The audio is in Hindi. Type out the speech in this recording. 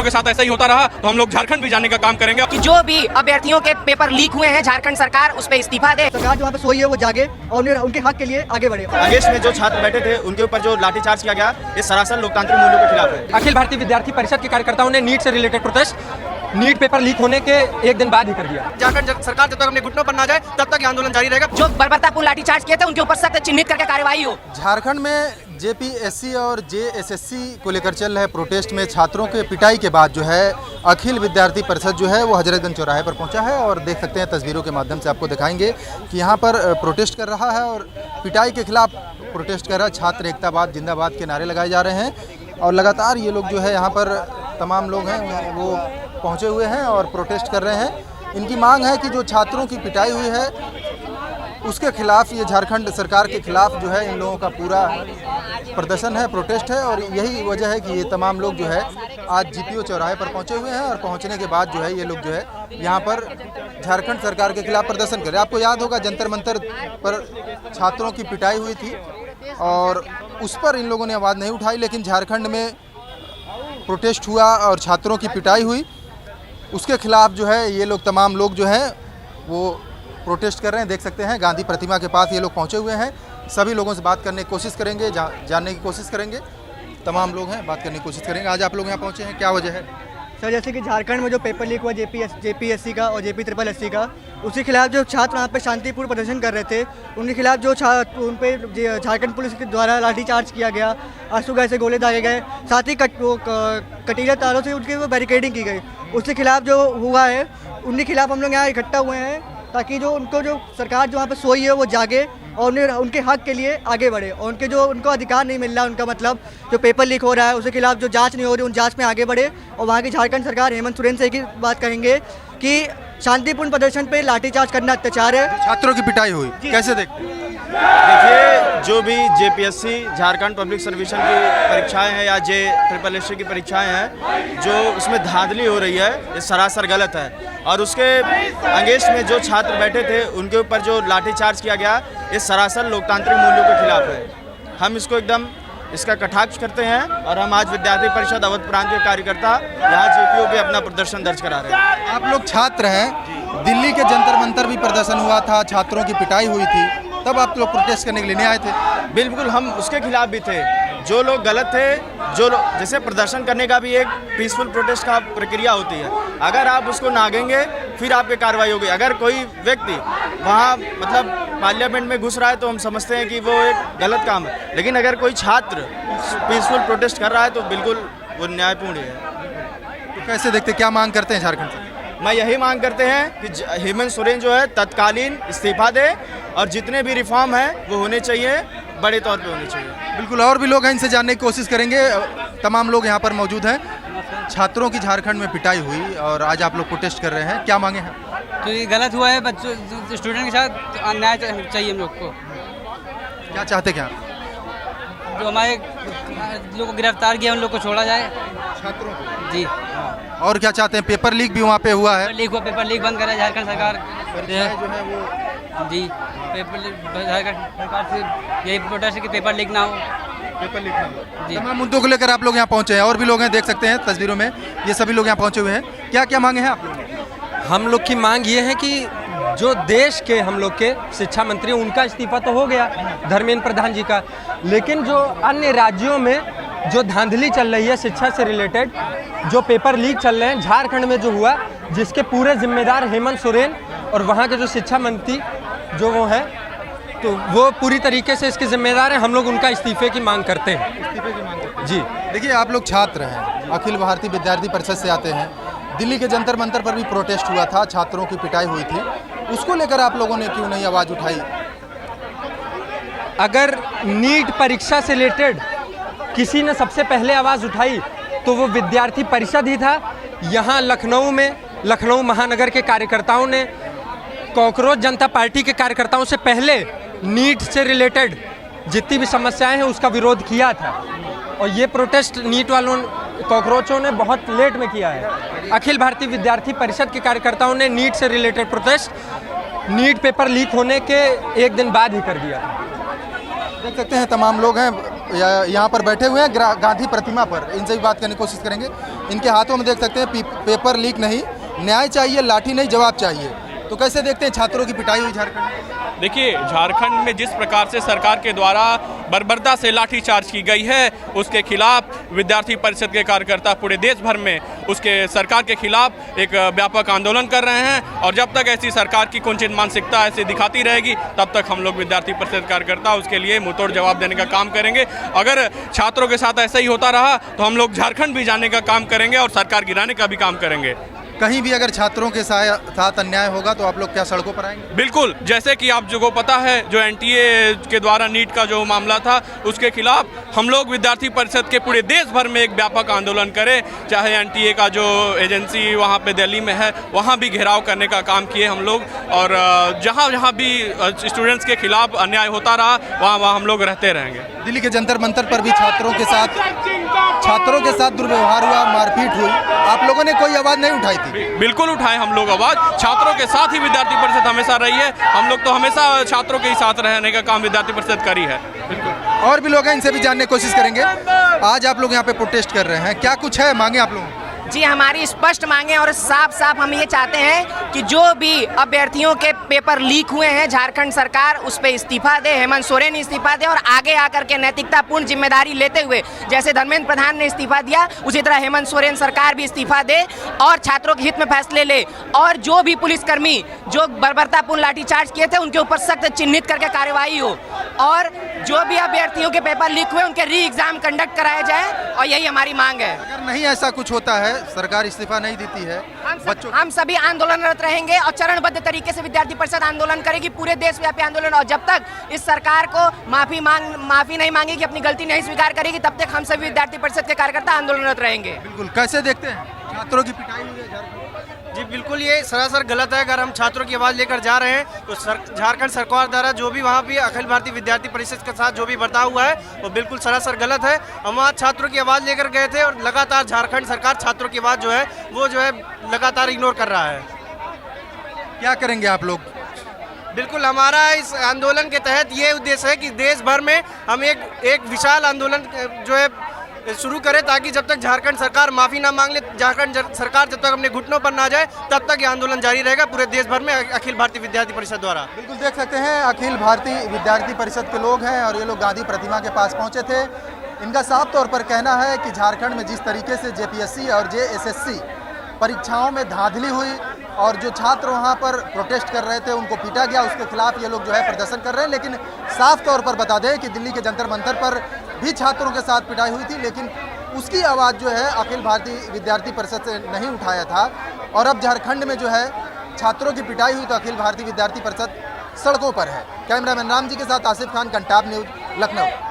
प्रदेशों के साथ ऐसा ही होता रहा तो हम लोग झारखंड भी जाने का काम करेंगे कि जो भी अभ्यर्थियों के पेपर लीक हुए हैं झारखंड सरकार उस पर इस्तीफा दे। सरकार जो वहाँ पे सोई है वो जागे और उनके हक के लिए आगे बढ़े। आदेश में जो छात्र बैठे थे उनके ऊपर जो लाठीचार्ज किया गया ये सरासर लोकतांत्रिक मूल्यों के खिलाफ है। अखिल भारतीय विद्यार्थी परिषद के कार्यकर्ताओं ने नीट से related protest NEET paper leak होने के एक दिन बाद ही कर दिया। झारखंड सरकार जब तक अपने घुटनों पर ना जाए तब तक ये आंदोलन जारी रहेगा। जो बर्बरतापूर्ण लाठीचार्ज किए थे उनके ऊपर सख्त चिन्हित करके कार्रवाई हो। झारखंड में जेपीएससी और जेएसएससी को लेकर चल रहे प्रोटेस्ट में छात्रों के पिटाई के बाद जो है अखिल विद्यार्थी परिषद जो है वो हजरतगंज चौराहे पर पहुंचा है और देख सकते हैं तस्वीरों के माध्यम से आपको दिखाएंगे कि यहाँ पर प्रोटेस्ट कर रहा है और पिटाई के खिलाफ प्रोटेस्ट कर रहा है। छात्र एकताबाद जिंदाबाद के नारे लगाए जा रहे हैं और लगातार ये लोग जो है यहाँ पर तमाम लोग हैं वो पहुँचे हुए हैं और प्रोटेस्ट कर रहे हैं। इनकी मांग है कि जो छात्रों की पिटाई हुई है उसके खिलाफ, ये झारखंड सरकार के खिलाफ जो है इन लोगों का पूरा प्रदर्शन है, प्रोटेस्ट है और यही वजह है कि ये तमाम लोग जो है आज जीपीओ चौराहे पर पहुंचे हुए हैं और पहुंचने के बाद जो है ये लोग जो है यहाँ पर झारखंड सरकार के खिलाफ प्रदर्शन करें। आपको याद होगा जंतर मंतर पर छात्रों की पिटाई हुई थी और उस पर इन लोगों ने आवाज़ नहीं उठाई, लेकिन झारखंड में प्रोटेस्ट हुआ और छात्रों की पिटाई हुई, उसके खिलाफ जो है ये लोग तमाम लोग जो हैं वो प्रोटेस्ट कर रहे हैं। देख सकते हैं गांधी प्रतिमा के पास ये लोग पहुंचे हुए हैं। सभी लोगों से बात करने की कोशिश करेंगे, जानने की कोशिश करेंगे। तमाम लोग हैं, बात करने की कोशिश करेंगे। आज आप लोग यहाँ पहुंचे हैं, क्या वजह है? सर जैसे कि झारखंड में जो पेपर लीक हुआ जेपीएससी का और JPSSC का, उसके खिलाफ जो छात्र वहाँ पे शांतिपूर्ण प्रदर्शन कर रहे थे उनके खिलाफ जो उन पे झारखंड पुलिस के द्वारा लाठीचार्ज किया गया, आंसू गैस से गोले दागे गए, साथ ही कटीले तारों से उनकी वो बैरिकेडिंग की गई। उसके खिलाफ जो हुआ है उनके खिलाफ हम लोग यहाँ इकट्ठा हुए हैं ताकि जो सरकार जो वहाँ पे सोई है वो जागे और उनके हक के लिए आगे बढ़े और उनको अधिकार नहीं मिल रहा, उनका मतलब जो पेपर लीक हो रहा है उसके खिलाफ जो जांच नहीं हो रही उन जांच में आगे बढ़े। और वहाँ की झारखंड सरकार हेमंत सोरेन से एक ही बात कहेंगे कि शांतिपूर्ण प्रदर्शन पे लाठीचार्ज करना अत्याचार है। छात्रों की पिटाई हुई, कैसे देखते हैं? देखिए, जो भी जेपीएससी झारखंड पब्लिक सर्विसन की परीक्षाएं हैं या JSSC की परीक्षाएं हैं, जो उसमें धांधली हो रही है ये सरासर गलत है। और उसके अगेंस्ट में जो छात्र बैठे थे उनके ऊपर जो लाठीचार्ज किया गया ये सरासर लोकतांत्रिक मूल्यों के खिलाफ है। हम इसको एकदम इसका कटाक्ष करते हैं और हम आज विद्यार्थी परिषद अवध प्रांत के कार्यकर्ता यहाँ जीपीओ पे अपना प्रदर्शन दर्ज करा रहे हैं। आप लोग छात्र हैं, दिल्ली के जंतर मंतर भी प्रदर्शन हुआ था, छात्रों की पिटाई हुई थी, तब आप लोग प्रोटेस्ट करने के लिए नहीं आए थे? बिल्कुल, हम उसके खिलाफ भी थे। जो लोग गलत थे, जो लोग जैसे प्रदर्शन करने का भी एक पीसफुल प्रोटेस्ट का प्रक्रिया होती है, अगर आप उसको नागेंगे फिर आप पे कार्रवाई होगी। अगर कोई व्यक्ति वहाँ मतलब पार्लियामेंट में घुस रहा है तो हम समझते हैं कि वो एक गलत काम है, लेकिन अगर कोई छात्र पीसफुल प्रोटेस्ट कर रहा है तो बिल्कुल वो न्यायपूर्ण है। तो कैसे देखते, क्या मांग करते हैं झारखंड से? मैं यही मांग करते हैं कि हेमंत सोरेन जो है तत्कालीन इस्तीफा दे और जितने भी रिफॉर्म हैं वो होने चाहिए, बड़े तौर पे होने चाहिए। बिल्कुल, और भी लोग हैं, इनसे जानने की कोशिश करेंगे। तमाम लोग यहाँ पर मौजूद हैं। छात्रों की झारखंड में पिटाई हुई और आज आप लोग प्रोटेस्ट कर रहे हैं, क्या मांगे हैं? तो ये गलत हुआ है, बच्चों स्टूडेंट के साथ अन्याय चाहिए हम लोग को। क्या चाहते क्या? जो हमारे लोग को गिरफ्तार किया उन लोग को छोड़ा जाए। छात्रों को? जी। और क्या चाहते हैं? पेपर लीक भी वहाँ पे हुआ है। पेपर लीक बंद करे झारखंड सरकार जो है वो जी। पेपर लीक झारखंड सरकार से यही प्रोटेस्ट है कि पेपर लीक ना हो। पेपर लीक ना हो। जी। तमाम मुद्दों को लेकर आप लोग यहाँ पहुँचे हैं। और भी लोग हैं, देख सकते हैं तस्वीरों में, ये सभी लोग यहाँ पहुँचे हुए हैं। क्या क्या मांगे हैं आप लोग? हम लोग की मांग ये है कि जो देश के हम लोग के शिक्षा मंत्री, उनका इस्तीफा तो हो गया, धर्मेंद्र प्रधान जी का, लेकिन जो अन्य राज्यों में जो धांधली चल रही है शिक्षा से रिलेटेड, जो पेपर लीक चल रहे हैं, झारखंड में जो हुआ, जिसके पूरे जिम्मेदार हेमंत सोरेन और वहाँ के जो शिक्षा मंत्री जो वो हैं, तो वो पूरी तरीके से इसके जिम्मेदार हैं। हम लोग उनका इस्तीफे की मांग करते हैं। इस्तीफे की मांग करते हैं जी। देखिए, आप लोग छात्र हैं, अखिल भारतीय विद्यार्थी परिषद से आते हैं। दिल्ली के जंतर मंतर पर भी प्रोटेस्ट हुआ था, छात्रों की पिटाई हुई थी, उसको लेकर आप लोगों ने क्यों नहीं आवाज़ उठाई? अगर नीट परीक्षा से रिलेटेड किसी ने सबसे पहले आवाज़ उठाई तो वो विद्यार्थी परिषद ही था। यहाँ लखनऊ में, लखनऊ महानगर के कार्यकर्ताओं ने कॉकरोच जनता पार्टी के कार्यकर्ताओं से पहले नीट से रिलेटेड जितनी भी समस्याएं हैं उसका विरोध किया था। और ये प्रोटेस्ट नीट वालों, कॉकरोचों ने बहुत लेट में किया है। अखिल भारतीय विद्यार्थी परिषद के कार्यकर्ताओं ने नीट से related protest NEET paper leak होने के एक दिन बाद ही कर दिया। देख सकते हैं तमाम लोग हैं, यहाँ पर बैठे हुए हैं गांधी प्रतिमा पर, इनसे भी बात करने की कोशिश करेंगे। इनके हाथों में देख सकते हैं पेपर लीक नहीं, न्याय चाहिए, लाठी नहीं जवाब चाहिए। तो कैसे देखते हैं छात्रों की पिटाई हुई झारखंड में? देखिए, झारखंड में जिस प्रकार से सरकार के द्वारा बर्बरता से लाठीचार्ज की गई है, उसके खिलाफ विद्यार्थी परिषद के कार्यकर्ता पूरे देश भर में उसके सरकार के खिलाफ एक व्यापक आंदोलन कर रहे हैं। और जब तक ऐसी सरकार की कुंठित मानसिकता ऐसे दिखाती रहेगी, तब तक हम लोग विद्यार्थी परिषद कार्यकर्ता उसके लिए मुंहतोड़ जवाब देने का काम करेंगे। अगर छात्रों के साथ ऐसा ही होता रहा तो हम लोग झारखंड भी जाने का काम करेंगे और सरकार गिराने का भी काम करेंगे। कहीं भी अगर छात्रों के साथ अन्याय होगा तो आप लोग क्या सड़कों पर आएंगे? बिल्कुल, जैसे कि आप को पता है, जो एनटीए के द्वारा नीट का जो मामला था, उसके खिलाफ हम लोग विद्यार्थी परिषद के पूरे देश भर में एक व्यापक आंदोलन करें। चाहे एनटीए का जो एजेंसी वहाँ पे दिल्ली में है, वहाँ भी घेराव करने का काम किए हम लोग। और जहाँ जहाँ भी स्टूडेंट्स के खिलाफ अन्याय होता रहा, वहाँ हम लोग रहते रहेंगे। दिल्ली के जंतर मंतर पर भी छात्रों के साथ दुर्व्यवहार हुआ, मारपीट हुई, आप लोगों ने कोई आवाज़ नहीं उठाई थी? बिल्कुल उठाए हम लोग आवाज़। छात्रों के साथ ही विद्यार्थी परिषद हमेशा रही है। हम लोग तो हमेशा छात्रों के ही साथ रहने का काम विद्यार्थी परिषद करी है। बिल्कुल। और भी लोग हैं, इनसे भी जानने की कोशिश करेंगे। आज आप लोग यहाँ पे प्रोटेस्ट कर रहे हैं, क्या कुछ है मांगे आप लोगों? जी, हमारी स्पष्ट मांगे और साफ साफ हम ये चाहते हैं कि जो भी अभ्यर्थियों के पेपर लीक हुए हैं, झारखंड सरकार उस पर इस्तीफा दे, हेमंत सोरेन इस्तीफा दे और आगे आकर के नैतिकतापूर्ण जिम्मेदारी लेते हुए, जैसे धर्मेंद्र प्रधान ने इस्तीफा दिया, उसी तरह हेमंत सोरेन सरकार भी इस्तीफा दे और छात्रों के हित में फैसले ले। और जो भी पुलिसकर्मी जो बर्बरतापूर्ण लाठीचार्ज किए थे, उनके ऊपर सख्त चिन्हित करके कार्रवाई हो। और जो भी अभ्यर्थियों के पेपर लीक हुए, उनके री एग्जाम कंडक्ट कराया जाए, और यही हमारी मांग है। अगर नहीं ऐसा कुछ होता है, सरकार इस्तीफा नहीं देती है, हम सभी आंदोलनरत रहेंगे और चरणबद्ध तरीके से विद्यार्थी परिषद आंदोलन करेगी, पूरे देशव्यापी आंदोलन। और जब तक इस सरकार को माफी नहीं मांगेगी, अपनी गलती नहीं स्वीकार करेगी, तब तक हम सभी विद्यार्थी परिषद के कार्यकर्ता आंदोलनरत रहेंगे। बिल्कुल। कैसे देखते हैं छात्रों की पिटाई हुई है झारखंड? जी बिल्कुल, ये सरासर गलत है। अगर हम छात्रों की आवाज़ लेकर जा रहे हैं तो झारखंड सरकार द्वारा जो भी वहाँ भी अखिल भारतीय विद्यार्थी परिषद के साथ जो भी बर्ताव हुआ है, वो बिल्कुल सरासर गलत है। हम वहाँ छात्रों की आवाज़ लेकर गए थे और लगातार झारखंड सरकार छात्रों की आवाज़ जो है वो लगातार इग्नोर कर रहा है। क्या करेंगे आप लोग? बिल्कुल, हमारा इस आंदोलन के तहत ये उद्देश्य है कि देश भर में हम एक विशाल आंदोलन जो है शुरू करें, ताकि जब तक झारखंड सरकार माफ़ी ना मांग ले, झारखंड सरकार जब तक अपने घुटनों पर ना जाए, तब तक ये आंदोलन जारी रहेगा पूरे देश भर में अखिल भारतीय विद्यार्थी परिषद द्वारा। बिल्कुल देख सकते हैं, अखिल भारतीय विद्यार्थी परिषद के लोग हैं और ये लोग गांधी प्रतिमा के पास पहुंचे थे। इनका साफ तौर पर कहना है कि झारखंड में जिस तरीके से जेपीएससी और जेएसएससी परीक्षाओं में धांधली हुई और जो छात्र वहाँ पर प्रोटेस्ट कर रहे थे, उनको पीटा गया, उसके खिलाफ ये लोग जो है प्रदर्शन कर रहे हैं। लेकिन साफ तौर पर बता दें कि दिल्ली के जंतर मंतर पर भी छात्रों के साथ पिटाई हुई थी, लेकिन उसकी आवाज़ जो है अखिल भारतीय विद्यार्थी परिषद से नहीं उठाया था। और अब झारखंड में जो है छात्रों की पिटाई हुई तो अखिल भारतीय विद्यार्थी परिषद सड़कों पर है। कैमरामैन राम जी के साथ आसिफ खान, कंटाब न्यूज़, लखनऊ।